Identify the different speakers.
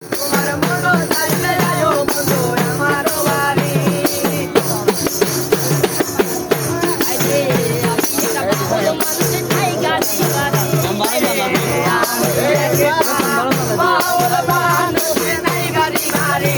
Speaker 1: তোমার মনো চাইলে আয়ো বন্ধু আমার বাড়ি আইরে আমি যাব বলো মানুষ নাই গাড়ি গাড়ি বাউল মানুষ নাই গাড়ি গাড়ি